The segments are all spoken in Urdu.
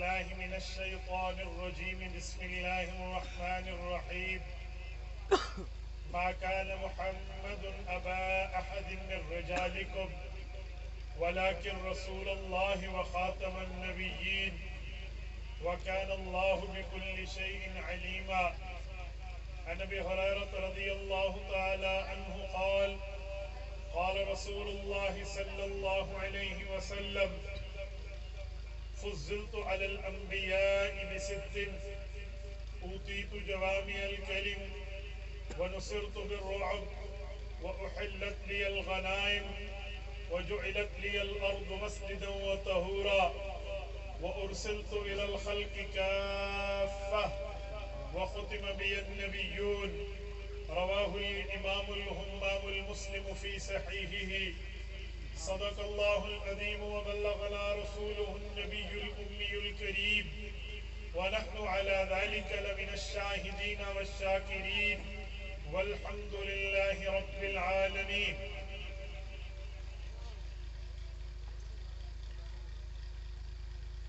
بالله من الشيطان الرجيم بسم الله الرحمن الرحيم ما كان محمد أبا أحد من رجالكم ولكن رسول الله وخاتم النبيين وكان الله بكل شيء عليما. عن أبي هريرة رضي الله تعالى عنه قال قال رسول الله صلى الله عليه وسلم فضلت على الأنبياء بست أوتيت جوامع الكلم ونصرت بالرعب وأحلت لي الغنائم وجعلت لي الأرض مسجدا وطهورا وأرسلت إلى الخلق كافة وختم بي النبيون. رواه الإمام الهمام المسلم في صحيحه. صدق الله العظيم وبلغنا رسوله النبي الأمي الكريم ونحن على ذلك لمن الشاهدين والشاكرين والحمد لله رب العالمين.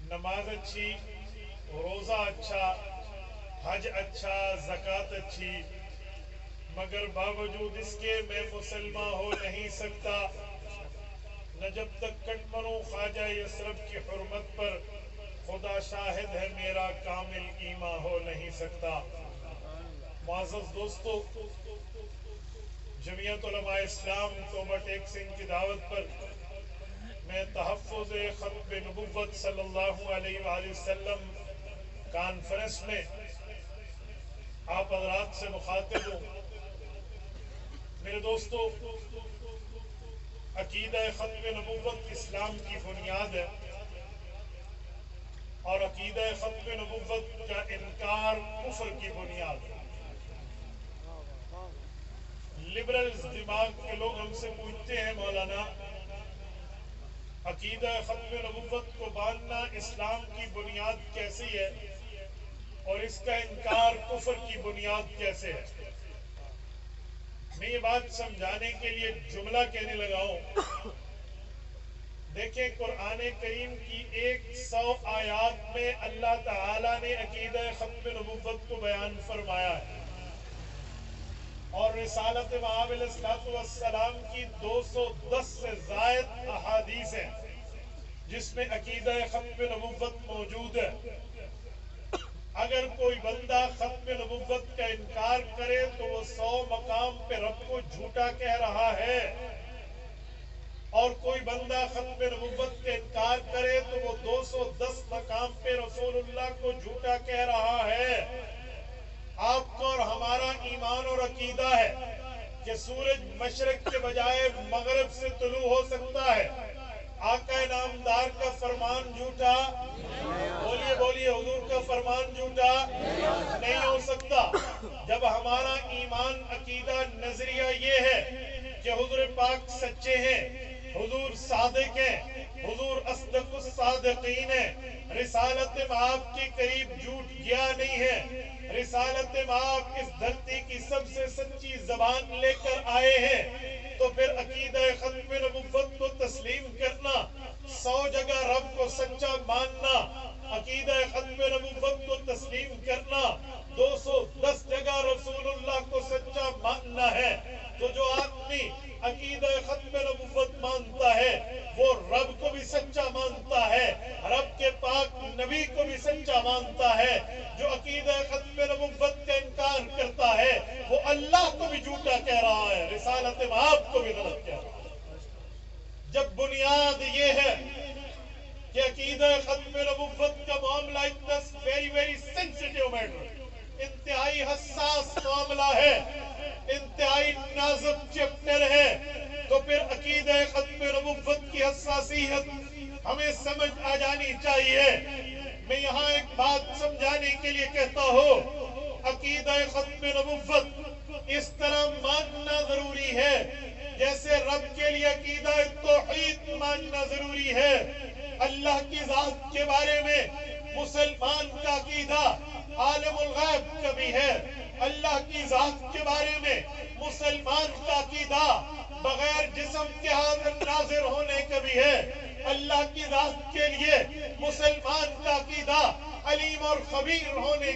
نماز اچھی، روزہ اچھا، حج اچھا، زکوٰۃ اچھی، مگر باوجود اس کے میں مسلمان ہو نہیں سکتا نہ جب تک کٹمنو خواجہ یثرب کی حرمت پر خدا شاہد ہے میرا کامل ایمان ہو نہیں سکتا. معزز دوستو، جمعیت علماء اسلام توبہ ٹیکسنگ کی دعوت پر میں تحفظ ختم نبوت صلی اللہ علیہ وآلہ وسلم کانفرنس میں آپ حضرات سے مخاطب ہوں. میرے دوستو، عقیدہ ختم نبوت اسلام کی بنیاد ہے اور عقیدہ ختم نبوت کا انکار کفر کی بنیاد ہے. لبرلز دماغ کے لوگ ہم سے پوچھتے ہیں مولانا عقیدہ ختم نبوت کو ماننا اسلام کی بنیاد کیسی ہے اور اس کا انکار کفر کی بنیاد کیسے ہے؟ میں یہ بات سمجھانے کے لیے جملہ کہنے لگا ہوں. دیکھیں، قرآن کریم کی 100 آیات میں اللہ تعالیٰ نے عقیدہ ختم نبوت کو بیان فرمایا ہے اور رسالت مآب علیہ السلام کی 210 سے زائد احادیث ہیں جس میں عقیدہ ختم نبوت موجود ہے. اگر کوئی بندہ ختم نبوت کا انکار کرے تو وہ 100 مقام پہ رب کو جھوٹا کہہ رہا ہے، اور کوئی بندہ ختم نبوت کا انکار کرے تو وہ 210 مقام پہ رسول اللہ کو جھوٹا کہہ رہا ہے. آپ کو اور ہمارا ایمان اور عقیدہ ہے کہ سورج مشرق کے بجائے مغرب سے طلوع ہو سکتا ہے. آقا نامدار کا فرمان جھوٹا، بولیے بولیے، حضور کا فرمان جھوٹا نہیں ہو سکتا. جب ہمارا ایمان عقیدہ نظریہ یہ ہے کہ حضور پاک سچے ہیں، حضور صادق ہیں، حضور اصدق الصادقین ہیں، رسالت مآب کے قریب جھوٹ گیا نہیں ہے، رسالت مآب اس دھرتی کی سب سے سچی زبان لے کر آئے ہیں، تو پھر عقیدہ ختم نبوت کو تسلیم کرنا، 100 جگہ رب کو سچا ماننا، عقیدہ ختم نبوت کو تسلیم کرنا، 210 جگہ رسول اللہ کو سچا ماننا ہے. تو جو آدمی عقیدہ ختم نبوت مانتا ہے وہ رب کو بھی سچا مانتا ہے، رب کے پاک نبی کو بھی سچا مانتا ہے. جو عقیدہ ختم نبوت کا انکار کرتا ہے وہ اللہ کو بھی جھوٹا کہہ رہا ہے، رسالت مآب کو بھی غلط کہہ رہا ہے. جب بنیاد یہ ہے کہ عقیدہ ختم نبوت کا معاملہ اتنا ویری سینسیٹیو میٹر، انتہائی حساس معاملہ ہے، انتہائی نازک چیپٹر ہے، تو پھر عقیدہ ختم نبوت کی حساسیت ہمیں سمجھ آ جانی چاہیے. میں یہاں ایک بات سمجھانے کے لیے کہتا ہوں، عقیدہ ختم نبوت اس طرح ماننا ضروری ہے جیسے رب کے لیے عقیدہ توحید ماننا ضروری ہے. اللہ کی ذات کے بارے میں مسلمان کا عقیدہ عالم الغیب کا بھی ہے. اللہ کی ذات کے بارے میں مسلمان کا عقیدہ بغیر جسم کے حاضر ناظر ہونے کا بھی ہے. اللہ کی ذات کے لیے مسلمان کا عقیدہ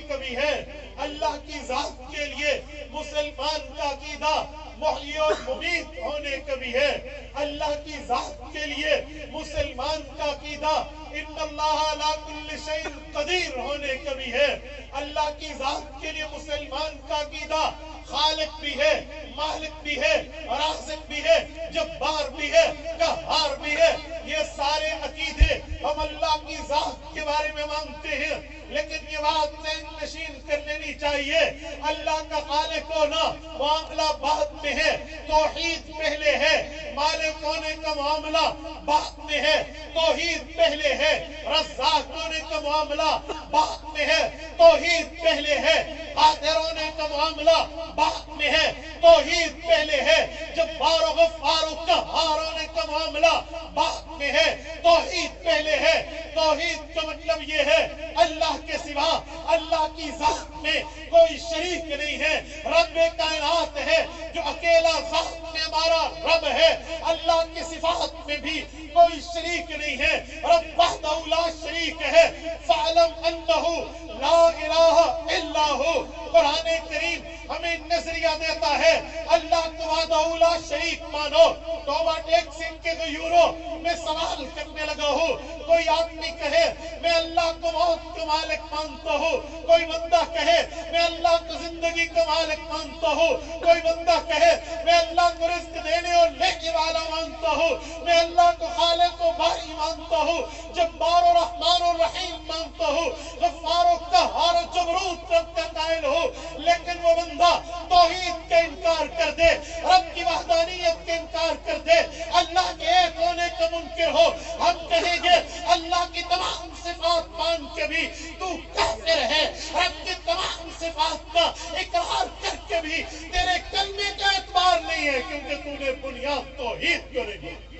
کبھی ہے اللہ کی ذات کے لیے مسلمان کا عقیدہ محیی و ممیت ہونے کبھی ہے اللہ کی ذات کے لیے مسلمان کا عقیدہ ان اللہ علی کل شیء قدیر ہونے کبھی ہے اللہ کی ذات کے لیے مسلمان کا عقیدہ خالق بھی ہے مالک بھی ہے رازق بھی ہے جبار بھی ہے قہار بھی ہے یہ سارے عقیدے ہم اللہ کی ذات کے بارے میں مانتے ہیں لیکن یہ بات ذہن نشین کر لینی چاہیے اللہ کا خالق ہونا معاملہ بعد میں ہے توحید پہلے ہے مالک ہونے کا معاملہ بعد میں ہے توحید پہلے ہے رزاق ہونے کا معاملہ بعد میں ہے توحید پہلے ہے قادر ہونے کا معاملہ بعد میں ہے توحید پہلے ہے جبار و غفار و قہار ہونے کا معاملہ بعد میں ہے توحید پہلے ہے توحید کا مطلب یہ ہے اللہ کے سوا اللہ کی ذات میں کوئی شریک نہیں ہے رب کائنات ہے جو اکیلا ذات میں ہمارا رب ہے اللہ کی صفات میں بھی کوئی شریک نہیں ہے رب وحدہ لا شریک ہے فَعْلَمْ أَنَّهُ لَا إِلَٰهَ إِلَّا هُوَ قرآن کریم ہمیں نظریہ دیتا ہے اللہ کو وحدہ لا شریک مانو توبہ ٹیکسنگ کے غیوروں میں سوال کرنے لگا ہوں کوئی آدمی کہے میں اللہ کو موت کا مالک مانتا ہوں کوئی بندہ کہے میں اللہ کو زندگی کا مالک مانتا ہوں کوئی بندہ کہے میں اللہ کو رزق دینے اور لینے والا مانتا ہوں میں اللہ کو خالق و باری مانتا ہوں جبار و رحمان و رحیم مانتا ہوں غفار و قہار و جبروت رب کا قائل ہوں لیکن وہ بندہ توحید کا انکار کر دے رب کی وحدانیت کا انکار کر دے اللہ کے ایک ہونے کا منکر ہو ہم کہیں گے اللہ کی تمام صفات مان کے بھی تو کافر ہے رب کی تمام صفات کا اقرار کر کے بھی تیرے کلمے کا اعتبار نہیں ہے کیونکہ تو نے بنیاد توحید کو نہیں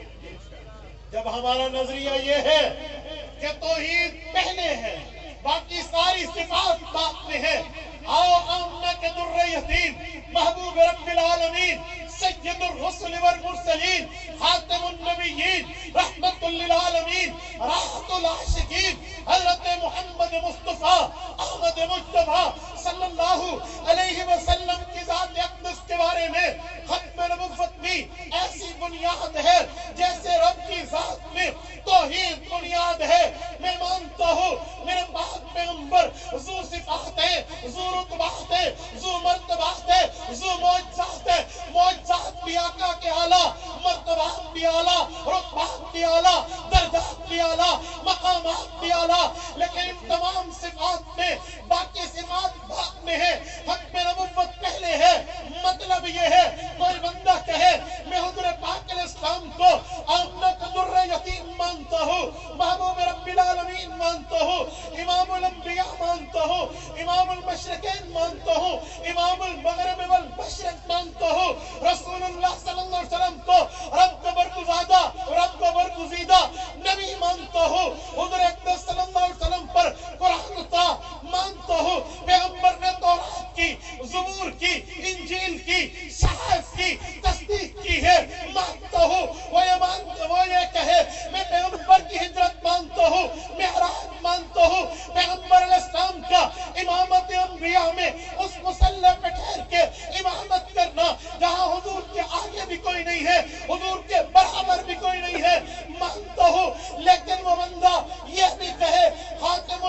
جب ہمارا نظریہ یہ ہے کہ توحید پہلے ہے باقی ساری صفات بعد میں ہے آؤ آمنہ کے در یتیم محبوب رب العالمین سید الرسل والمرسلین خاتم النبیین رحمت للعالمین راحت العاشقین حضرت محمد مصطفیٰ احمد مجتبیٰ صلی اللہ علیہ وسلم کی ذات اقدس کے بارے میں ختم نبوت بھی ایسی بنیاد ہے جیسے رب کی ذات میں توحید بنیاد ہے میں مانتا ہوں میرے پاک پیغمبر ذو صفات ہے ذو رتبات ہے ذو مرتبات ہے ذو معجزات ہے معجزات بھی آقا کے اعلیٰ مرتبات بھی اعلیٰ رتبات بھی اعلیٰ درجات بھی اعلیٰ مقامات بھی اعلیٰ لیکن ان تمام صفات میں باقی صفات بعد میں ہے ختم نبوت پہلے ہے مطلب یہ ہے کوئی بندہ کہے میں حضور پاک علیہ السلام کو آمنہ کا در یتیم مانتا ہوں محبوب رب العالمین مانتا ہوں امام الانبیاء مانتا ہوں امام المشرقین مانتا ہوں امام المغرب والمشرق مانتا ہوں رسول اللہ صلی اللہ علیہ وسلم کو رب کا برگزیدہ رب کا برگزیدہ نبی مانتا ہوں حضور اقدس صلی اللہ علیہ وسلم پر قرآن اترا مانتا ہوں پیغمبر نے تورات کی زبور کی انجیل کی صحائف کی تصدیق کی ہے مانتا ہوں وہ یہ کہے میں پیغمبر کی ہجرت مانتا ہوں معراج مانتا ہوں پیغمبر علیہ السلام کا امامت انبیاء میں اس مصلی پہ ٹھہر کے امامت کرنا جہاں حضور کے آگے بھی کوئی نہیں ہے حضور کے برابر بھی کوئی نہیں ہے مانتا ہوں لیکن وہ بندہ یہ بھی کہے خاتم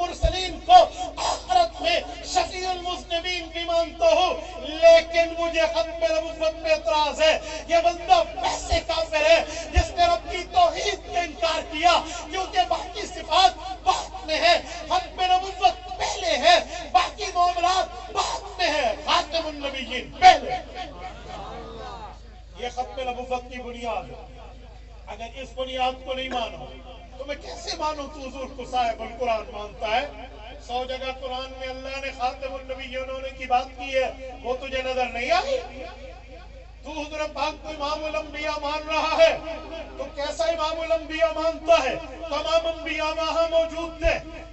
المرسلین کو آخرت میں شفیع المذنبین بھی مانتا ہوں لیکن مجھے ختم نبوت پہ اعتراض ہے یہ بندہ ویسے کافر ہے جس نے رب کی توحید کا انکار کیا کیونکہ باقی صفات بعد میں ہے ختم نبوت پہلے ہے باقی معاملات بعد میں ہے خاتم النبیین پہلے یہ ختم نبوت کی بنیاد ہے اگر اس بنیاد کو نہیں مانو تو میں کیسے مانوں تو حضور کو صاحب القرآن مانتا ہے 100 جگہ قرآن میں اللہ نے خاتم النبیین ہونے کی بات کی ہے وہ تجھے نظر نہیں آئی تو حضور پاک کو امام الانبیاء مان رہا ہے تو کیسا امام الانبیاء مانتا ہے تمام انبیاء وہاں موجود تھے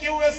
QS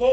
2,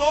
2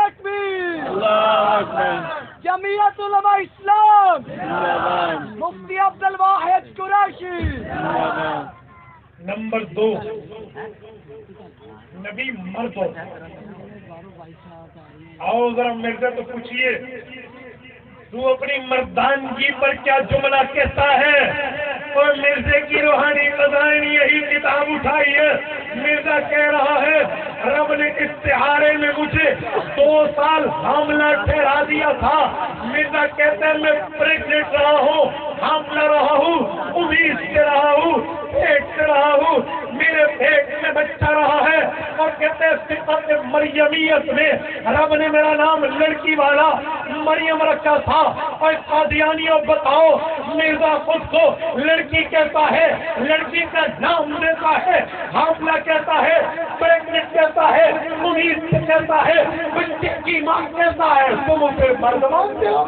تکبیر جمعیت علماء اسلام مفتی عبد الواحد قریشی نمبر 2 نبی مرد ہو. آؤ ذرا مرزا تو پوچھیے تو اپنی مردانگی پر کیا جملہ کہتا ہے؟ اور مرزے کی روحانی خزائن یہی کتاب اٹھائی ہے. مرزا کہہ رہا ہے رب نے استعارے میں مجھے 2 سال حاملہ ٹھہرا دیا تھا. مرزا کہتا ہے میں پریگننٹ رہا ہوں, حاملہ رہا ہوں, امید سے رہا ہوں, پیٹ سے رہا ہوں, میرے پیٹ میں بچہ رہا ہے. اور کہتے ہیں صفت مریمیت میں رب نے میرا نام لڑکی والا مریم رکھا تھا. اور قادیانیوں بتاؤ مرزا خود کو لڑکی کہتا ہے, لڑکی کا نام دیتا ہے, حاملہ کہتا ہے, پریگننٹ کہتا ہے, امید سے کہتا ہے, بچے کی ماں کہتا ہے. تم اسے مرد مانتے ہو؟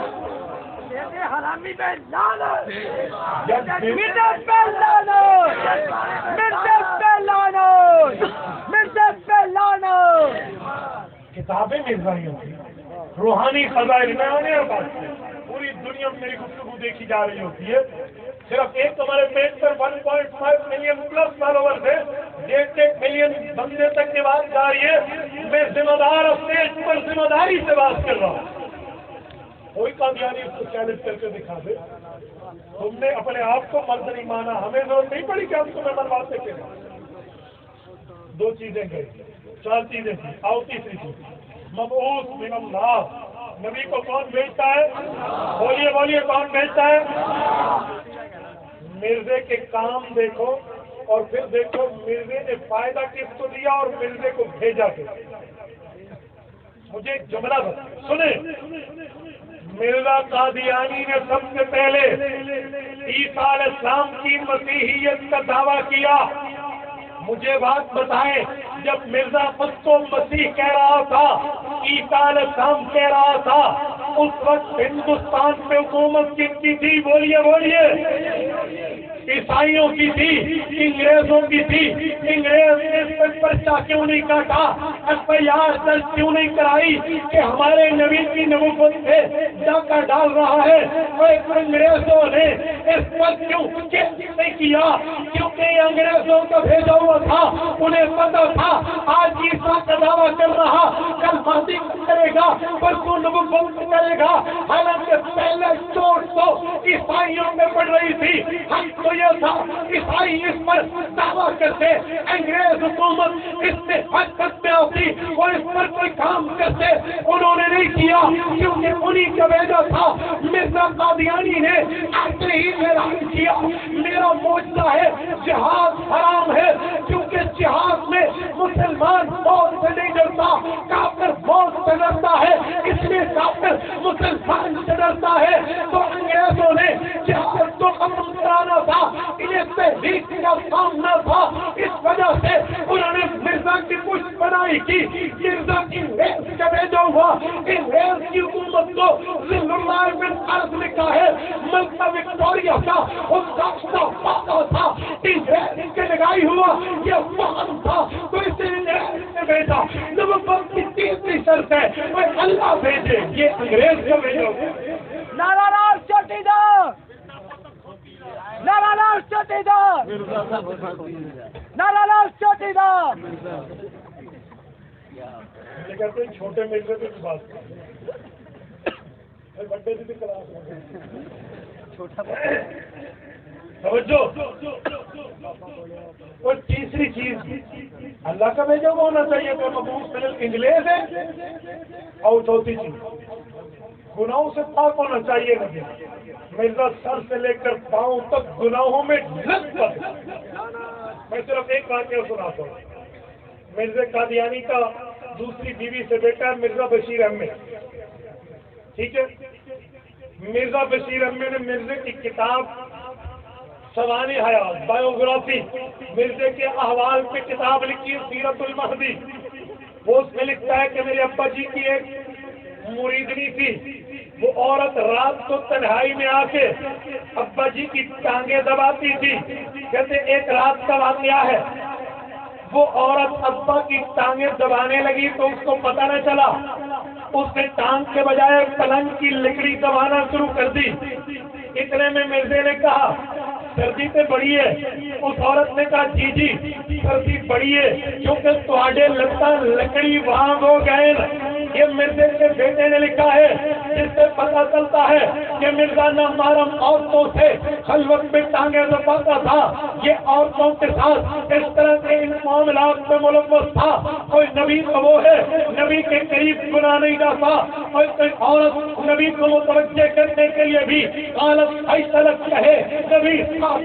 حرامی پہ لعنت جب مرزا پہ لعنت مرزا پہ لعنت مرزا پہ لعنت. کتابیں مرزائیوں کی روحانی خزائن میں آنے اور بات سے پوری دنیا میں میری گفتگو دیکھی جا رہی ہوتی ہے. صرف ایک ہمارے پیج پر 1.5 ملین پلس فالوور تھے, 1.5 ملین بندے تک کی بات جا رہی ہے. میں ذمہ دار اسٹیج پر ذمہ داری سے بات کر رہا ہوں. کوئی قادیانی اس کو چیلنج کر کے دکھا دے. تم نے اپنے آپ کو مرد نہیں مانا, ہمیں ضرورت نہیں پڑی کہ ہم تمہیں منواتے کے. 2 چیزیں گئی, 4 چیزیں تھیں. آؤ تیسری چیز مبعوث من اللہ. نبی کو کون بھیجتا ہے؟ بولیے بولیے کون بھیجتا ہے؟ مرزے کے کام دیکھو اور پھر دیکھو مرزے نے فائدہ کس کو دیا اور مرزے کو بھیجا کس. مجھے ایک جملہ سنیں. مرزا قادیانی نے سب سے پہلے عیسیٰ علیہ السلام کی مسیحیت کا دعویٰ کیا. مجھے بات بتائیں, جب مرزا خود کو مسیح کہہ رہا تھا, عیسیٰ علیہ السلام کہہ رہا تھا, اس وقت ہندوستان میں حکومت کن کی تھی؟ بولیے بولیے. عیسائیوں کی تھی, انگریزوں کی تھی. انگریز نے اس پر پرچہ کیوں نہیں کاٹا, FIR درج کیوں نہیں کرائی کہ ہمارے نبی کی نبوت پہ ڈاکہ ڈال رہا ہے؟ اور انگریزوں نے اس پر کیوں نہیں کیا؟ کیونکہ انگریزوں کا بھیجا ہوا تھا, انہیں پتا تھا آج عیسیٰ کا دعویٰ کر رہا, کل مہدی کرے گا, پرسوں نبوت کرے گا. حالانکہ پہلے چوٹ تو عیسائیوں میں پڑ رہی تھی. ہم تو یہ تھا عیسائی اس پر دعویٰ کرتے, انگریز حکومت اس سے حرکت میں آتی اور اس پر کوئی کام کرتے. انہوں نے نہیں کیا کیونکہ انہی کا بھیجا تھا. مرزا قادیانی نے ایسے ہی اعلان کیا میرا معجزہ ہے جہاد حرام ہے, کیونکہ جہاد میں مسلمان موت سے نہیں ڈرتا, کافر موت سے ڈرتا ہے, اس لیے کافر مسلمان سے ڈرتا ہے. تو انگریزوں نے جہاد کو ختم کرانا تھا, انہیں تحریک کا سامنا تھا, اس وجہ سے انہوں نے مرزا کی پشت بنائی کی. مرزا انگریز کا بھیجا ہوا انگریز کی حکومت کو ذل اللہ بن عرض لکھا ہے ملکہ وکٹوریہ کا اس کا پاتا تھا, انگریز کے لگائی ہوا یہ فہم تھا, تو اسے انگریز نے بھیجا. نبوت کی تیسری شرط ہے وہ اللہ بھیجے, یہ انگریز کا بھیجا. نعرہ لاؤ چوٹی دار, نعرہ لاؤ چوٹی دار, نعرہ لاؤ چوٹی دار. یہ کہتے ہیں چھوٹے مرزے کی بات بڑے کی کلاس توجہ. اور تیسری چیز اللہ کا بھیجا ہوا ہونا چاہیے تو مبعوث من انگلیز ہے. اور چوتھی چیز گناہوں سے پاک ہونا چاہیے. مرزا سر سے لے کر پاؤں تک گناہوں میں لت پت. میں صرف ایک واقعہ سناتا ہوں. مرزا قادیانی کا دوسری بیوی سے بیٹا ہے مرزا بشیر احمد. ٹھیک ہے, مرزا بشیر احمد نے مرزے کی کتاب سوانح حیات بایوگرافی مرزے کے احوال پہ کتاب لکھی سیرت المہدی. وہ اس میں لکھتا ہے کہ میرے ابا جی کی ایک مریدنی تھی, وہ عورت رات کو تنہائی میں آ کے ابا جی کی ٹانگیں دباتی تھی. کہتے ایک رات کا واقعہ ہے, وہ عورت ابا کی ٹانگیں دبانے لگی تو اس کو پتہ نہ چلا, اس نے ٹانگ کے بجائے پلنگ کی لکڑی دبانا شروع کر دی. اتنے میں مرزے نے کہا سردی تے بڑی ہے. اس عورت نے کہا جی جی سردی بڑی ہے کیونکہ تواڈے لتاں لکڑی وہاں ہو گئے. یہ مرزے کے بیٹے نے لکھا ہے جس سے پتہ چلتا ہے کہ مرزا نہ محرم عورتوں سے خلوت میں ٹانگیں دباتا تھا. یہ عورتوں کے ساتھ اس طرح کے ان معاملات میں ملوث تھا. کوئی نبی تو وہ ہے نبی کے قریب گناہ نہیں جاتا. کوئی عورت نبی کو متوجہ کرنے کے لیے بھی غلط فیصلت کہے نبی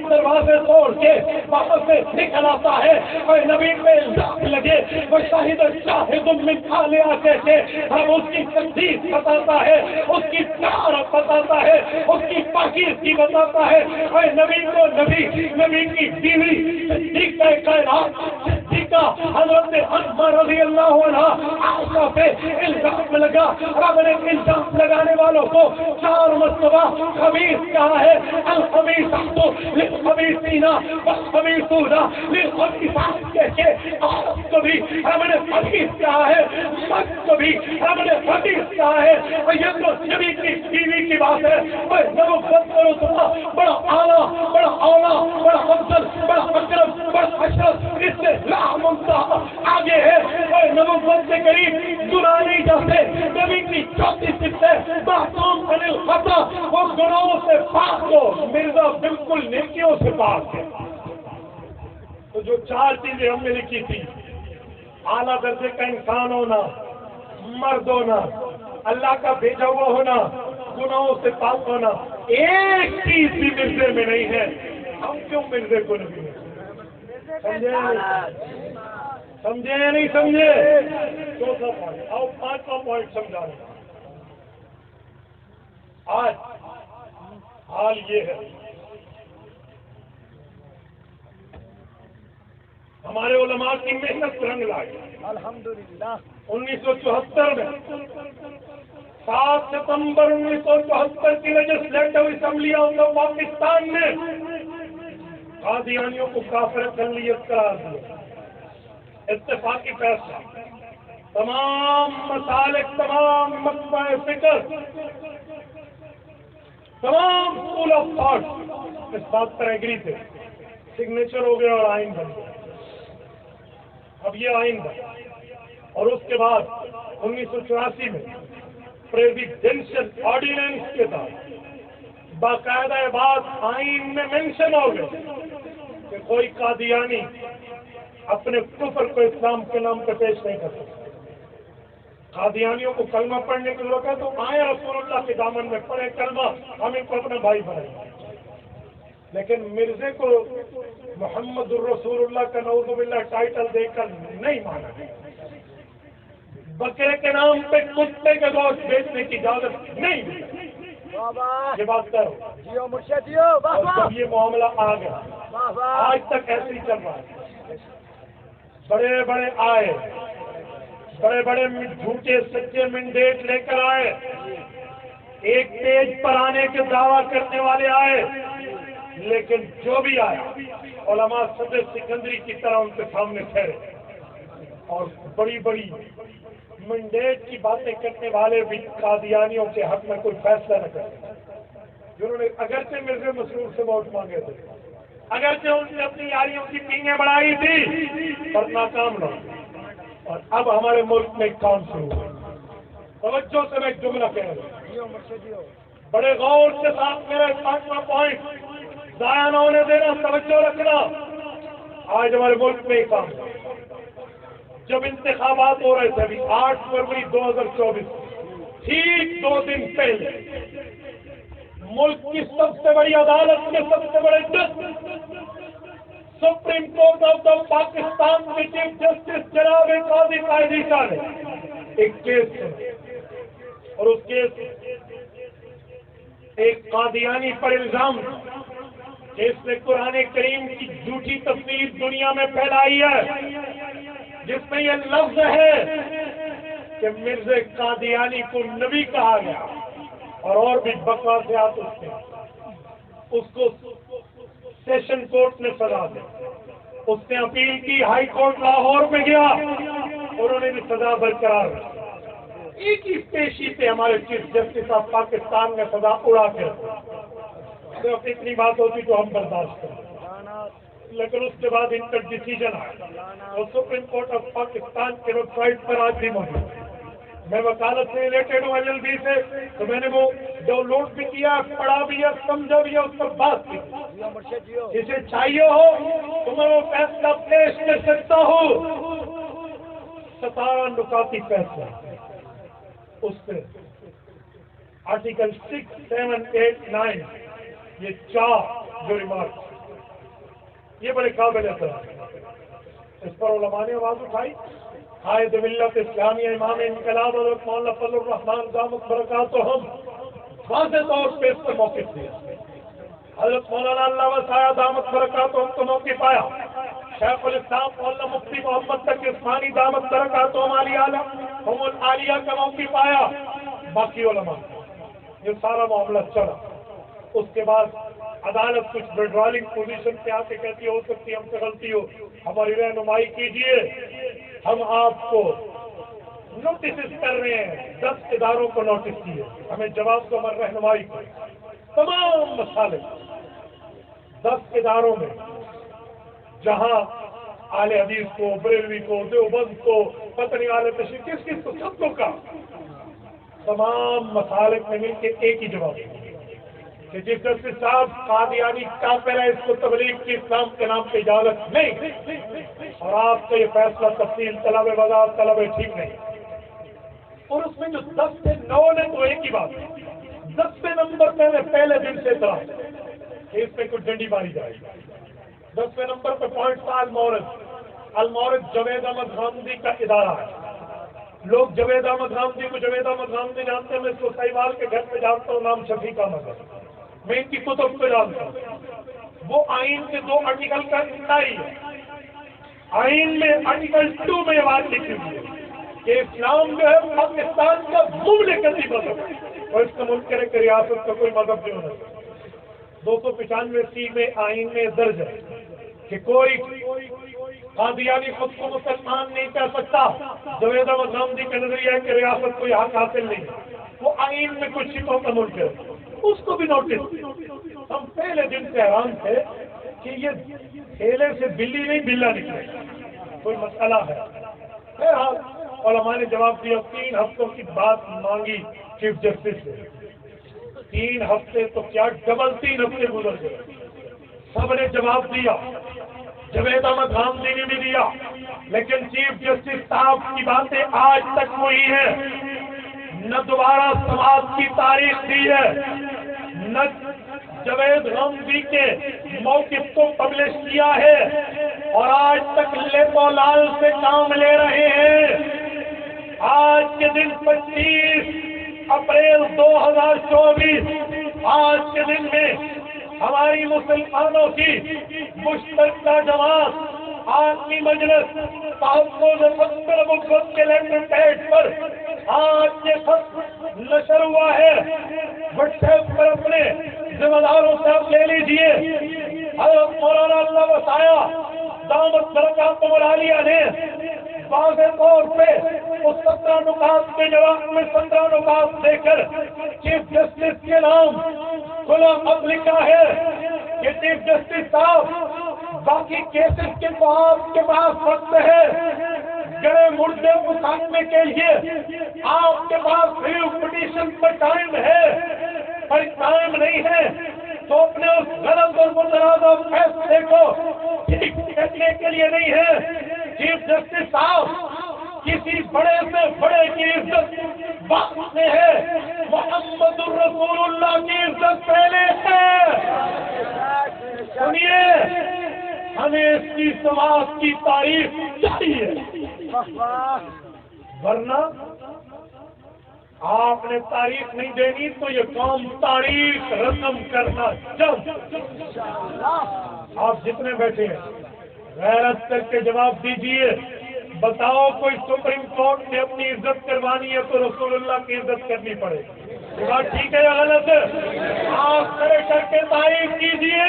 دروازے توڑ کے واپس سے نکل آتا ہے. اور نبی پہ الزام لگے وہ شاہد شاہد من خالیا کہتے ہم اس کی تقدیر بتاتا ہے, اس کی پیار بتاتا ہے, اس کی پاکیزگی بتاتا ہے. اور نبی کو نبی کی بیوی صدیقہ کائنات صدیقہ حضرت عائشہ رضی اللہ عنہا عائشہ پہ الزام لگا. رب نے الزام لگانے والوں کو 4 مرتبہ خبیث کہا ہے. الخبیثات للخبیثین والخبیثون للخبیثات کہہ کے عورت کو بھی رب نے خبیث کہا ہے, مرد کو بھی رب نے خبیث کہا ہے. اور یہ تو نبی کی بیوی کی بات ہے. اور نبوت کا رتبہ بڑا اعلیٰ, بڑا اولا, بڑا افضل, بڑا اکرم, بڑا اشرف, اس سے لا منتہا آگے ہے. اور نبوت کے قریب گناہ نہیں جاتے. نبی کی چوتھی صفت ہے معصوم عن الخطا, وہ گناہوں سے پاک ہو. مرزا بالکل نیکیوں سے پاک ہے. تو جو 4 چیزیں ہم نے لکھی تھی, اعلیٰ درجے کا انسان ہونا, مرد ہونا, اللہ کا بھیجا ہوا ہونا, گناہوں سے پاک ہونا, ایک چیز بھی مرزے میں نہیں ہے. ہم کیوں مرزے کو نہیں سمجھے یا نہیں سمجھے؟ 4تھا پوائنٹ. آؤ 5واں پوائنٹ سمجھا رہے ہیں. آج حال یہ ہے ہمارے علماء کی محنت رنگ لائی. الحمدللہ 1974 میں 7 ستمبر 1974 کی لیجسلیٹو اسمبلی آف پاکستان نے قادیانیوں کو کافر اقلیت قرار دیا. اتفاقی فیصلہ. تمام مسالک, تمام مکتبہ فکر, تمام اسکول آف تھاٹ اس بات پر ایگری تھے. سگنیچر ہو گیا اور آئین بن گیا. اب یہ آئین بنا اور اس کے بعد 1984 میں پریزیڈینشل آرڈیننس کے تحت باقاعدہ بات آئین میں مینشن ہو گئے کہ کوئی قادیانی اپنے کفر کو اسلام کے نام پہ پیش نہیں کر سکتا. قادیانیوں کو کلمہ پڑھنے کی ضرورت ہے تو آئے رسول اللہ کے دامن میں پڑھے کلمہ, ہم ان کو اپنا بھائی بنائیں. لیکن مرزے کو محمد الرسول اللہ کا نعوذ باللہ ٹائٹل دے کر نہیں مانا. بکرے کے نام پہ کتے کے گوشت بیچنے کی اجازت نہیں. یہ بات کرو. اور جب یہ معاملہ آ گیا, آج تک ایسے ہی چل رہا ہے. بڑے بڑے آئے, بڑے بڑے جھوٹے سچے منڈیٹ لے کر آئے, ایک پیج پر آنے کے دعویٰ کرنے والے آئے, لیکن جو بھی آیا علماء صدر سکندری کی طرح ان کے سامنے ٹھہرے. اور بڑی بڑی منڈیٹ کی باتیں کرنے والے بھی قادیانیوں کے حق میں کوئی فیصلہ نہ کرتے, جنہوں نے اگرچہ مرزا مسرور سے ووٹ مانگے تھے, اگرچہ ان نے اپنی یاریوں کی پینگیں بڑھائی تھی, پر ناکام نہ. اور اب ہمارے ملک میں کام شروع ہوا. توجہ سے میں ایک جملہ کہہ رہا ہوں, بڑے غور کے ساتھ میرا 5واں پوائنٹ ضائع نہ ہونے دینا, توجہ رکھنا. آج ہمارے ملک میں یہ کام ہے. جب انتخابات ہو رہے تھے ابھی 8 فروری 2024, ٹھیک 2 دن پہلے ملک کی سب سے بڑی عدالت کے سب سے بڑے جج supreme court of the Pakistan کے چیف جسٹس جناب قاضی قائدی صاحب نے ایک کیس سنا, اور اس کیس ایک قادیانی پر الزام کہ اس نے قرآن کریم کی جھوٹی تفسیر دنیا میں پھیلائی ہے, جس میں یہ لفظ ہے کہ مرزا قادیانی کو نبی کہا گیا, اور بھی بکواسیات اس کو سیشن کورٹ نے سزا دی. اس نے اپیل کی, ہائی کورٹ لاہور میں گیا, انہوں نے بھی سزا برقرار رکھی. ایک ہی پیشی پہ ہمارے چیف جسٹس آف پاکستان نے سزا اڑا کر صرف اتنی بات ہوتی تو ہم برداشت کریں، لیکن اس کے بعد ان کا ڈیسیجن آیا اور سپریم کورٹ آف پاکستان کے ویب سائٹ پر آج بھی موجود ہے۔ میں وکالت سے ریلیٹڈ ہوں LLB سے، تو میں نے وہ ڈاؤن لوڈ بھی کیا، پڑھا بھی ہے، سمجھا بھی ہے، اس پر بات کی۔ جسے چاہیے ہو تو میں وہ فیصلہ پیش کر سکتا ہوں۔ 17 نکاتی فیصلہ اس پہ آرٹیکل 6, 7, 8, 9 یہ 4 جو ریمارک یہ بڑے قابل احترام، اس پر علماء نے آواز اٹھائی۔ قائد ملت اسلامیہ امام انقلاب حضرت مولانا فضل الرحمان دامت برکاتہم واضح طور پہ اس پر موقف دیا۔ حضرت مولانا اللہ وسعہ دامت برکاتہم کو موقف پایا۔ شیخ الاسلام مولانا مفتی محمد تقی عثمانی دامت برکاتہم عالیہ کا موقف پایا، باقی علماء یہ سارا معاملہ چلا۔ اس کے بعد عدالت کچھ وڈرالنگ پوزیشن پہ آ کے کہتی ہو سکتی ہم سے غلطی ہو، ہماری رہنمائی کیجیے، ہم آپ کو نوٹسز کر رہے ہیں، 10 اداروں کو نوٹس کیے، ہمیں جواب کو ہماری رہنمائی کو تمام مسائل 10 اداروں میں جہاں اہل حدیث کو، بریلوی کو، دیوبند کو، پتہ نہیں اہل تشیع کس کس کو، سب کو کا تمام مسالک میں مل کے ایک ہی جواب کہ جس جسٹس صاحب قادیانی کافر ہے، اس کو تبلیغ کی اسلام کے نام پہ اجازت نہیں، اور آپ کا یہ فیصلہ تفصیل طلب وضاحت طلب ٹھیک نہیں۔ اور اس میں جو 10 سے 9 نے تو ایک ہی بات، 10ویں نمبر پہ میں پہلے دن سے تھا کہ اس میں کچھ ڈنڈی ماری جائے گی۔ 10ویں نمبر پہ پوائنٹ تھا المورد جاوید احمد غامدی کا ادارہ ہے۔ لوگ جاوید احمد غامدی کو جاوید احمد غامدی جانتے ہیں، میں اس کو سہیوال کے گھر پہ جانتا ہوں، نام شفیق احمد ہے، میں ان کی کتب کو جانتا ہوں۔ وہ آئین کے 2 آرٹیکل کا انتہائی ہے۔ آئین میں آرٹیکل 2 میں یہ بات لکھی ہوئی ہے کہ اسلام جو ہے پاکستان کا مملکتی مذہب ہے، اور اس کا منکر ہے کہ ریاست کا کوئی مذہب نہیں ہونا چاہیے۔ 295 میں آئین میں درج ہے کہ کوئی قادیانی خود کو مسلمان نہیں کہہ سکتا۔ جاوید احمد غامدی کا نظریہ ہے کہ ریاست کو حق حاصل نہیں ہے، وہ آئین میں کچھ چیزوں کا منکر ہے، اس کو بھی نوٹس۔ ہم پہلے دن سے حیران تھے کہ یہ تھیلے سے بلی نہیں بلا نکلے، کوئی مسئلہ ہے۔ بہرحال علماء نے جواب دیا، 3 ہفتوں کی بات مانگی چیف جسٹس سے، 3 ہفتے تو کیا ڈبل 3 ہفتے گزر گئے، سب نے جواب دیا، جاوید احمد غامدی نے بھی دیا، لیکن چیف جسٹس صاحب کی باتیں آج تک وہی ہیں، نہ دوبارہ سماعت کی تاریخ دی ہے، نہ جاوید غامدی کے موقف کو پبلش کیا ہے، اور آج تک لیپ و لال سے کام لے رہے ہیں۔ آج کے دن 25 اپریل 2024 آج کے دن میں ہماری مسلمانوں کی مشترکہ جماعت عالمی مجلس تحفظ مقدس کے لیٹر پیڈ پر آج کے خط نشر ہوا ہے، واٹس ایپ پر اپنے ذمہ داروں سے آپ لے لیجیے۔ حضرت مولانا اللہ وسعہ دامت برکاتہم عالیہ نے واضح طور پہ اس 17 نکات کے جواب میں 15 نکات دے کر چیف جسٹس کے نام کھلا خط لکھا ہے کہ چیف جسٹس صاحب باقی کیسز کے تو آپ کے پاس وقت ہے، گڑے مردے اٹھانے کے لیے آپ کے پاس ریو پٹیشن پر ٹائم ہے، پر ٹائم نہیں ہے تو اپنے اس غلط اور متنازع فیصلے کو ٹھیک کرنے کے لیے نہیں ہے۔ چیف جسٹس صاحب کسی بڑے سے بڑے کی عزت بعد میں ہے، محمد الرسول اللہ کی عزت پہلے ہے۔ سنیے، ہمیں اس کی سماعت کی تاریخ چاہیے، ورنہ آپ نے تاریخ نہیں دینی تو یہ قوم تاریخ رسم کرنا چاہیے۔ آپ جتنے بیٹھے ہیں غیرت کر کے جواب دیجیے، بتاؤ کوئی سپریم کورٹ نے اپنی عزت کروانی ہے تو رسول اللہ کی عزت کرنی پڑے گی، یہ بات ٹھیک ہے یا غلط ہے؟ آپ کھڑے کر کے تعریف کیجیے،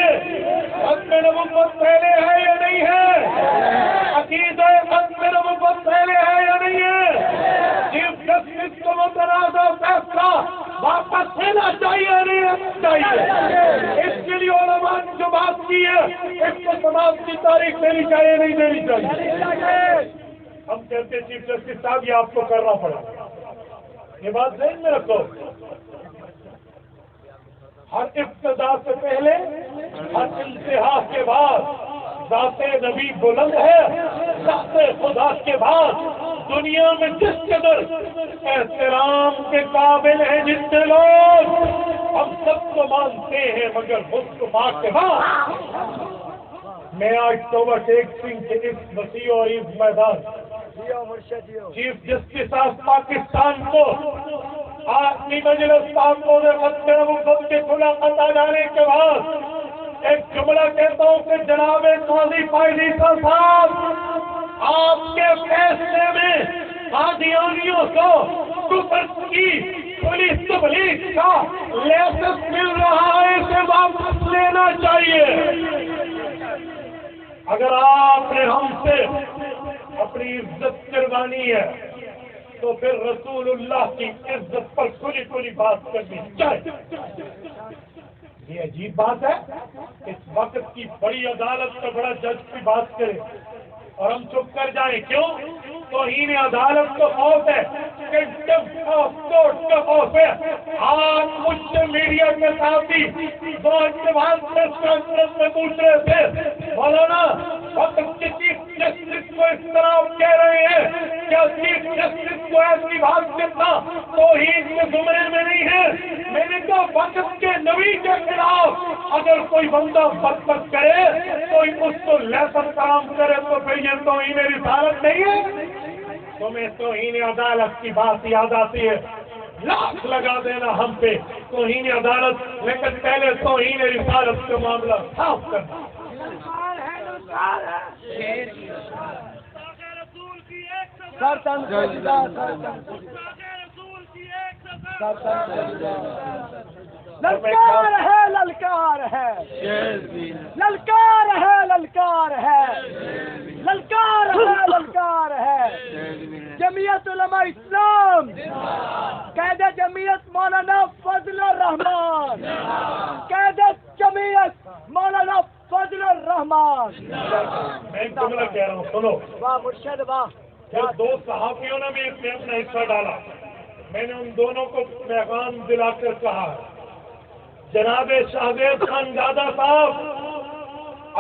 ختم نبوت پہلے ہے یا نہیں ہے؟ عقیدہ ختم نبوت پہلے ہے یا نہیں ہے؟ چیف جسٹس اس کو متنازع فیصلہ واپس لینا چاہیے نہیں چاہیے؟ اس کے لیے علماء نے جو بات کی ہے اس کو سماج کی تاریخ دینی چاہیے نہیں دینی چاہیے؟ ہم کہتے چیف جسٹس صاحب یہ آپ کو کرنا پڑا، یہ بات ذہن میں رکھو، ہر ابتدا سے پہلے ہر انتہا کے بعد ذات نبی بلند ہے، ذات خدا کے بعد دنیا میں جس قدر احترام کے قابل ہیں جتنے لوگ ہم سب کو مانتے ہیں مگر مصطفیٰ کے بعد میں آج توبہ ٹیک سنگھ کے اس وسیع اور اس میدان چیف جسٹس آف پاکستان کو آخری مجلس پاکوں نے خط کے کھلا خطا جانے کے بعد ایک جملہ کہتا ہوں کہ جناب قاضی فائزی صاحب آپ کے فیصلے میں قادیانیوں کو کفر کی کھلی تبلیغ کا لائسنس مل رہا ہے، اسے واپس لینا چاہیے۔ اگر آپ نے ہم سے اپنی عزت کروانی ہے تو پھر رسول اللہ کی عزت پر کھلی کھلی بات کرنی چاہیے۔ یہ عجیب بات ہے، اس وقت کی بڑی عدالت کا بڑا جج کی بات کرے اور ہم چپ کر جائیں، کیوں؟ توہین عدالت کا خوف ہے، کنٹمپٹ آف کورٹ کا خوف ہے۔ آپ مجھ سے میڈیا کے ساتھی دو اجتماعات پریس کانفرنس میں پوچھ رہے تھے، مولانا وقت کے چیف جسٹس کو اس طرح آپ کہہ رہے ہیں، کیا چیف جسٹس کو ایسی بات کرنا توہین کے زمرے میں نہیں ہے؟ میں نے کہا وقت کے نبی کے خلاف اگر کوئی بندہ بدبخت کرے کوئی اس کو لیسن کام کرے تو پھر یہ توہین رسالت نہیں ہے؟ تمہیں توہین عدالت کی بات یاد آتی ہے، لاکھ لگا دینا ہم پہ توہین عدالت، لیکن پہلے توہین رسالت کا معاملہ صاف کرنا۔ للکار ہے للکار ہے للکار ہے للکار ہے للکار ہے للکار ہے۔ جمعیت علماء اسلام، قائد جمعیت مولانا فضل الرحمان، قائد جمعیت مولانا فضل الرحمان۔ میں ایک جملہ کہہ رہا ہوں، سنو۔ واہ مرشد واہ۔ پھر دو صحافیوں نے بھی اس میں اپنا حصہ ڈالا، میں نے ان دونوں کو پیغام دلا کر کہا، جناب شاہزید خانزادہ صاحب،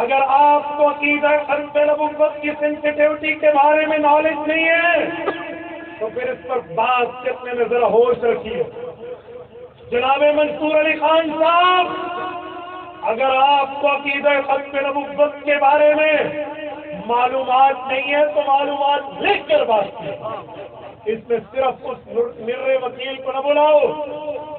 اگر آپ کو عقیدہ ختم نبوت کی سینسٹیوٹی کے بارے میں نالج نہیں ہے تو پھر اس پر بات کرنے میں ذرا ہوش رکھیے۔ جناب منصور علی خان صاحب، اگر آپ کو عقیدہ ختم نبوت کے بارے میں معلومات نہیں ہے تو معلومات لکھ کر بات کیجیے۔ اس میں صرف اس میرے وکیل کو نہ بلاؤ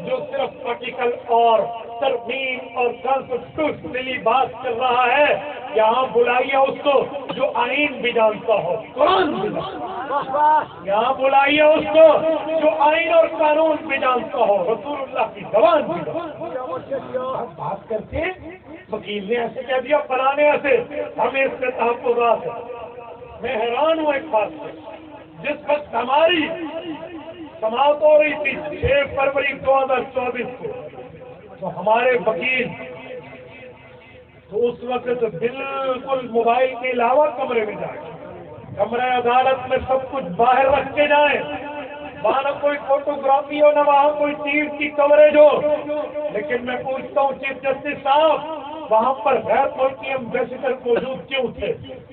جو صرف پارٹیکل اور ترمیم اور کانسٹیٹیوشنلی بات کر رہا ہے، یہاں بلائیے اس کو جو آئین بھی جانتا ہو، قرآن بھی جانتا ہو۔ یہاں بلائیے اس کو جو آئین اور قانون بھی جانتا ہو، رسول اللہ کی زبان بھی جانتا ہو۔ بات کرتے وکیل نے ایسے کہہ دیا، فلانے ایسے، ہمیں اس سے تحفظات ہے۔ میں حیران ہوں ایک بات سے، جس وقت ہماری سماعت ہو رہی تھی 6 فروری 2024 کو، تو ہمارے وکیل تو اس وقت بالکل موبائل کے علاوہ کمرے میں جائیں، کمرہ عدالت میں سب کچھ باہر رکھ کے جائیں، وہاں نہ کوئی فوٹوگرافی ہو نہ وہاں کوئی چیز کی کوریج ہو۔ لیکن میں پوچھتا ہوں چیف جسٹس صاحب، وہاں پر غیر ملکی ایمبیسڈر موجود کیوں تھے؟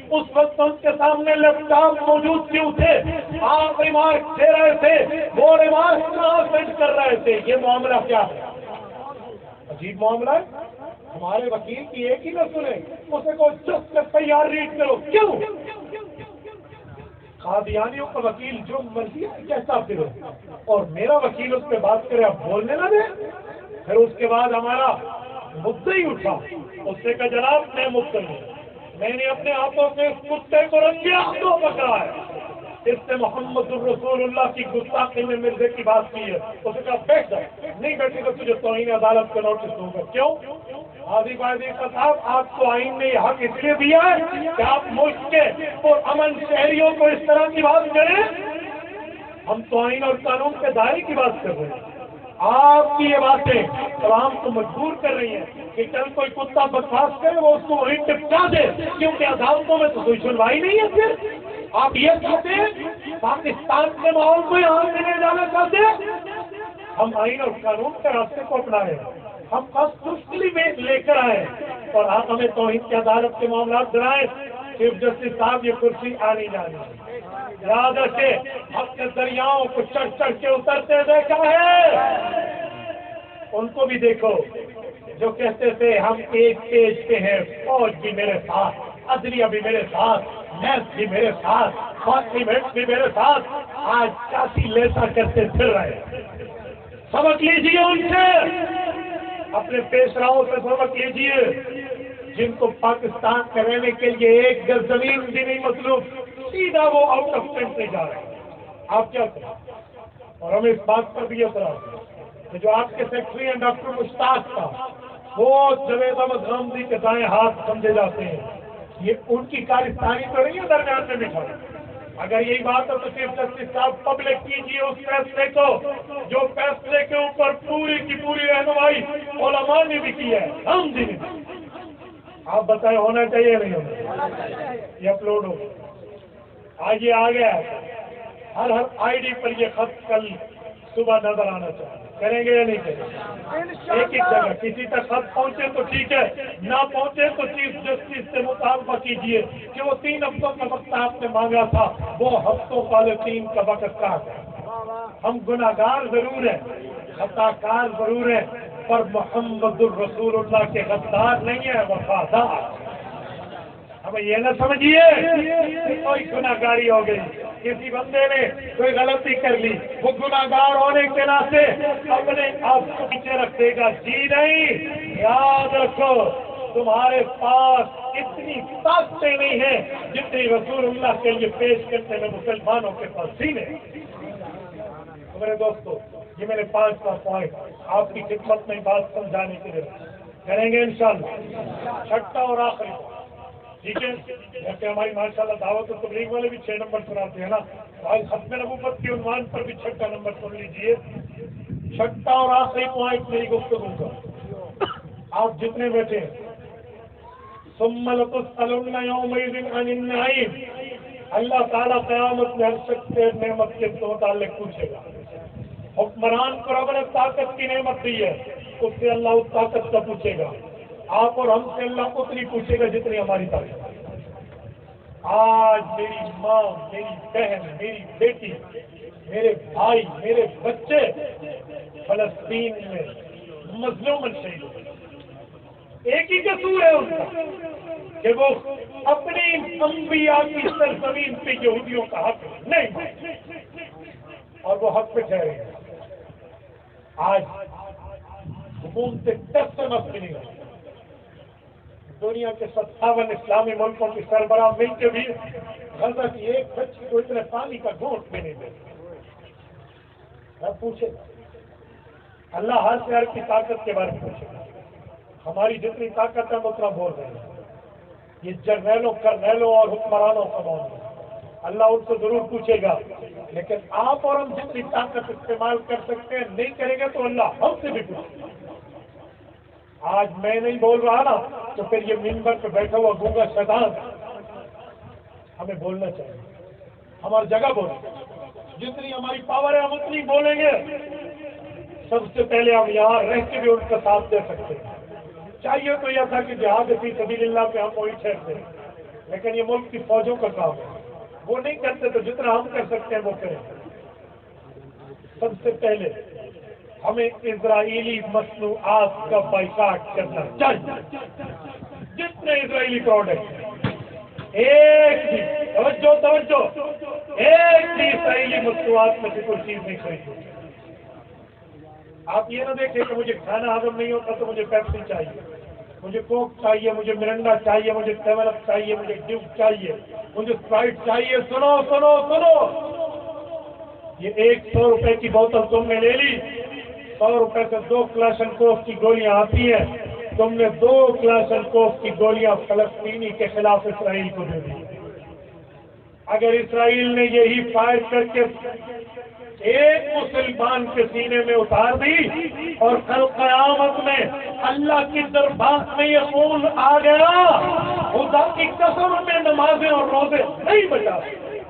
اس وقت ان کے سامنے لیپ ٹاپ موجود کیوں تھے؟ آپ ریمارک دے رہے تھے، وہ ریمارک کہاں سینڈ کر رہے تھے؟ یہ معاملہ کیا ہے؟ عجیب معاملہ ہے۔ ہمارے وکیل کی ایک ہی نہ سنے، اسے کو چپ کر تیار ریڈ کرو، کیوں؟ قادیانیوں کا وکیل جو مرضی کہتا پھر اور میرا وکیل اس پہ بات کرے، اب بولنے نہ دے۔ پھر اس کے بعد ہمارا مدعا ہی اٹھا، اس سے کہا جناب میں مدعی ہوں، میں نے اپنے ہاتھوں سے اس کتے کو رنگے ہاتھوں پکڑا ہے، اس سے محمد الرسول اللہ کی گستاخی میں مرزے کی بات کی ہے۔ اس نے کہا بیٹھ جائے، نہیں بیٹھے تو تجھے توہین عدالت کا نوٹس دوں گا۔ کیوں؟ قاضی فائزی صاحب، آپ کو آئین نے یہ حق اس لیے دیا ہے کہ آپ ملک کے اور امن شہریوں کو اس طرح کی بات کریں۔ ہم توہین اور قانون کے دائرے کی بات کر رہے ہیں. آپ کی یہ باتیں عوام کو مجبور کر رہی ہیں کہ کل کوئی کتا برخاست کرے وہ اس کو وہیں ٹپکا دے، کیونکہ عدالتوں میں تو کوئی سنوائی نہیں ہے. پھر آپ یہ چاہتے ہیں پاکستان کے ماحول کو یہاں سے لے جانا چاہتے ہیں؟ ہم آئین اور قانون کے راستے کو اپنائے، ہم کانسٹیٹیوشنلی لے کر آئے اور آپ ہمیں توہین کی عدالت کے معاملات ڈرائیں. چیف جسٹس صاحب یہ کرسی آنی جانی، یاد رکھے اپنے دریاؤں کو چڑھ چڑھ کے اترتے دیکھا ہے. ان کو بھی دیکھو جو کہتے تھے ہم ایک پیج پہ ہیں، فوج بھی میرے ساتھ، عدلیہ بھی میرے ساتھ، نیب بھی میرے ساتھ، پارلیمنٹ بھی میرے ساتھ، آج چاسی لیسا کرتے پھر رہے. سبق لیجیے ان سے، اپنے پیشراؤں سے سبق لیجیے جن کو پاکستان میں رہنے کے لیے ایک گز زمین بھی نہیں مطلوب، سیدھا وہ آؤٹ آف کنٹری جا رہے ہیں. آپ کیا کریں؟ اور ہمیں اس بات پر بھی اعتراض ہے کہ جو آپ کے سیکرٹری ہیں ڈاکٹر مشتاق کا، وہ جاوید احمد غامدی کے دائیں ہاتھ سمجھے جاتے ہیں. یہ ان کی کارستانی تو نہیں ہے درمیان میں بٹھا. اگر یہی بات ہے تو چیف جسٹس صاحب پبلک کیجیے اس فیصلے کو جو فیصلے کے اوپر پوری کی پوری رہنمائی علماء نے بھی کی ہے، ہم بھی نہیں. آپ بتائیں ہونا چاہیے یا نہیں ہونا چاہیے؟ یہ اپلوڈ ہو آج یہ آ گیا ہے. ہر آئی ڈی پر یہ خط کل صبح نظر آنا چاہیے. کریں گے یا نہیں کریں گے؟ ایک ایک جگہ کسی تک خط پہنچے تو ٹھیک ہے، نہ پہنچے تو چیف جسٹس سے مطالبہ کیجیے کہ وہ 3 ہفتوں کا وقت آپ نے مانگا تھا، وہ ہفتوں والے 3 کا وقت کہاں ہے؟ ہم گناہگار ضرور ہیں، خطا کار ضرور ہیں، پر محمد الرسول اللہ کے غدار نہیں ہے، وفادار. ہمیں یہ نہ سمجھیے کوئی گناہگاری ہو گئی، کسی بندے نے کوئی غلطی کر لی، وہ گناہگار ہونے کے ناطے اپنے آپ کو پیچھے رکھ دے گا. جی نہیں، یاد رکھو تمہارے پاس اتنی طاقتیں نہیں ہیں جتنی رسول اللہ کے لیے پیش کرتے ہیں مسلمانوں کے پاس سینے. میرے دوستو، یہ میرے 5 پوائنٹ آپ کی خدمت میں بات سمجھانے کے لیے کریں گے انشاءاللہ. چھٹا اور آخری، ٹھیک ہے؟ جیسے ہماری ماشاءاللہ دعوت و تبلیغ والے بھی 6 نمبر سناتے ہیں نا، آج ختم نبوت کے عنوان پر بھی 6 نمبر سن لیجیے. چھٹا اور آخری پوائنٹ میری گفتگو کا، آپ جتنے بیٹھے ہیں، ثم لتسألن یومئذ عن النعیم، اللہ تعالیٰ قیامت میں ہر شخص سے نعمت کے متعلق پوچھے گا. حکمران کو رب نے طاقت کی نعمت دی ہے، اس سے اللہ اس طاقت کا پوچھے گا. آپ اور ہم سے اللہ اتنی پوچھے گا جتنی ہماری طاقت. آج میری ماں، میری بہن، میری بیٹی، میرے بھائی، میرے بچے فلسطین میں مظلوم شہید ہوئے. ایک ہی قصور ہے ان کا کہ وہ اپنی انبیاء کی سرزمین پہ یہودیوں کا حق نہیں اور وہ حق پہ ٹھہرے ہیں. آج حکومت 10 سے مت نہیں ہوئی. دنیا کے 57 اسلامی ملکوں کی سربراہ مل کے بھی غزہ کی ایک بچی کو اتنے پانی کا گھونٹ بھی نہیں دیتے. پوچھے اللہ ہر شہر کی طاقت کے بارے میں پوچھے گا. ہماری جتنی طاقت ہے ہم اتنا بول رہے ہیں. یہ جرنیلوں کرنیلوں اور حکمرانوں کا معاملہ اللہ ان سے ضرور پوچھے گا. لیکن آپ اور ہم جتنی طاقت استعمال کر سکتے ہیں نہیں کریں گے تو اللہ ہم سے بھی پوچھے گا. آج میں نہیں بول رہا نا تو پھر یہ منبر پہ بیٹھا ہوا گونگا شیطان ہمیں بولنا چاہیے. ہماری جگہ بولیں، جتنی ہماری پاور ہے ہم اتنی بولیں گے. سب سے پہلے ہم یہاں رہ کے بھی ان کا ساتھ دے سکتے ہیں. چاہیے تو یہ تھا کہ جہاد فی سبیل اللہ پہ ہم وہی ٹھہرتے ہیں، لیکن یہ ملک کی فوجوں کا کام ہے، وہ نہیں کرتے. تو جتنا ہم کر سکتے ہیں وہ کریں. سب سے پہلے ہمیں اسرائیلی مصنوعات کا بائیکاٹ کرنا چاہیے. جتنے اسرائیلی پروڈکٹ، ایک بھی توجہ ایک بھی اسرائیلی مصنوعات میں سے کوئی چیز نہیں خریدی. آپ یہ نہ دیکھیں کہ مجھے کھانا ہضم نہیں ہوتا تو مجھے پیپسی چاہیے، مجھے کوک چاہیے، مجھے مرنڈا چاہیے، مجھے 7 اپ چاہیے، مجھے ڈیو چاہیے، مجھے اسپرائٹ چاہیے. سنو سنو سنو، یہ 100 روپے کی بوتل تم نے لے لی، 100 روپے سے 2 کلاشن کوف کی گولیاں آتی ہیں. تم نے 2 کلاشن کوف کی گولیاں فلسطینی کے خلاف اسرائیل کو دے دی. اگر اسرائیل نے یہی فائر کر کے ایک مسلمان کے سینے میں اتار دی اور کل قیامت میں اللہ کی دربار میں یہ خون آ گیا، خدا کی قسم میں نمازیں اور روزے نہیں بچا سکتے۔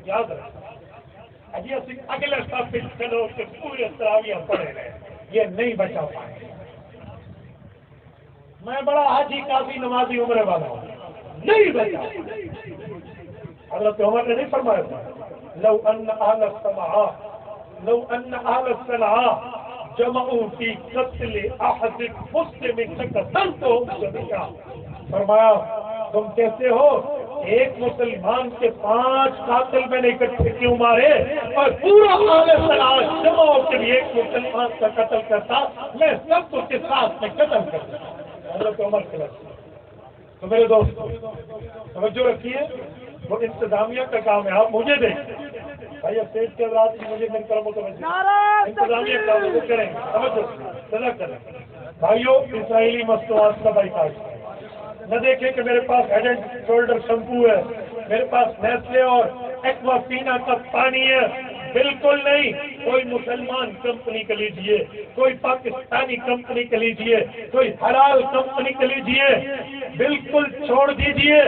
یاد رکھیں اگلے سب چلو کہ پورے تراویح پڑے رہے، یہ نہیں بچا پائے۔ میں بڑا حاجی کافی نمازی عمرے والا ہوں، نہیں بچا۔ حضرت عمر نے نہیں فرمایا تھا لو ان اہل الصنعاء جمعوا فی قتل احد مسلم لقتلتهم جميعا، فرمایا تم کہتے ہو ایک مسلمان کے 5 قاتل میں نے اکٹھے کیوں مارے، اور پورا اہل صنعاء جمع ہو کے بھی ایک مسلمان کا قتل کرتا، میں سب کو کے ساتھ میں قتل کرتا۔ حضرت عمر کے لفظ۔ تو میرے دوست توجہ رکھیے، وہ انتظامیہ کا کام ہے، آپ مجھے دیکھیں بھائی، اسٹیج کے رات کی مجھے میری طرف متوجہ، انتظامیہ کا وہ کریں توجہ سزا کریں۔ بھائیوں، اسرائیلی مصنوعات کا بائیکاٹ نہ دیکھیں کہ میرے پاس ہیڈ اینڈ شولڈر شیمپو ہے، میرے پاس نیسلے اور ایکوا پینا کا پانی ہے، بالکل نہیں۔ کوئی مسلمان کمپنی کا لیجیے، کوئی پاکستانی کمپنی کا لیجیے، کوئی حلال کمپنی کا لیجیے، بالکل چھوڑ دیجیے،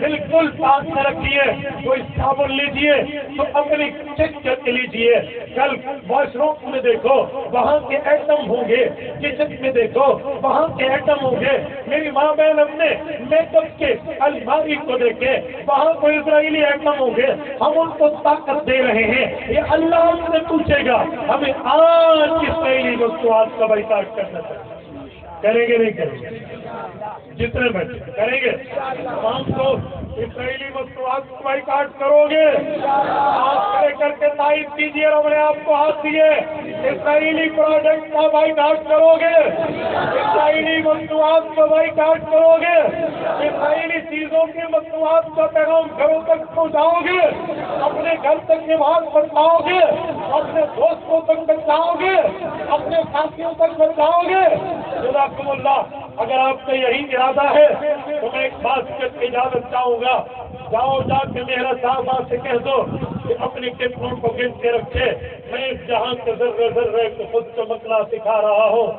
بالکل پاس نہ رکھیے۔ کوئی صابن لیجیے تو اپنی چیک کر کے لیجیے۔ کل واش روم میں دیکھو وہاں کے ایٹم ہوں گے، کچن میں دیکھو وہاں کے ایٹم ہوں گے۔ میری ماں بہن اپنے میک اپ کے الماری کو دیکھے وہاں کوئی اسرائیلی ایٹم ہوں گے، ہم ان کو طاقت دے رہے ہیں۔ یہ اللہ ہم سے پوچھے گا، ہمیں آج اسرائیلی مصنوعات کا بائیکاٹ کرنا چاہیے، کریں گے نہیں کریں گے؟ جتنے بچے کریں گے تمام کو اسرائیلی مصنوعات کا بائیکاٹ کرو گے؟ ہاتھ کر کے تائید کیجیے، رب نے آپ کو ہاتھ دیے، اسرائیلی پروڈکٹ کا بائیکاٹ کرو گے؟ اسرائیلی مصنوعات کا بائیکاٹ کرو گے؟ اسرائیلی چیزوں کی مصنوعات کا پیغام گھروں تک پہنچاؤ گے؟ اپنے گھر تک نماز پڑھاؤ گے؟ اپنے دوستوں تک پہنچاؤ گے؟ اپنے ساتھیوں تک پہنچاؤ گے؟ جزاکم اللہ۔ اگر آپ کا یہی ارادہ ہے تو میں ایک بات کی اجازت چاہوں گا، جاؤ جا کے میرا صاحبہ سے کہہ دو کہ اپنی کتنوں کو گن کے رکھے، میں اس جہاں کے ذرے ذرے کو خود چمکنا سکھا رہا ہوں۔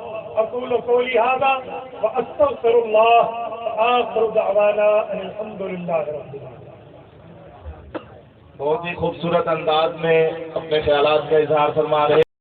اقول قولی ھذا واستغفر اللہ وآخر دعوانا ان الحمد للہ رب العالمین۔ بہت ہی خوبصورت انداز میں اپنے خیالات کا اظہار فرما رہے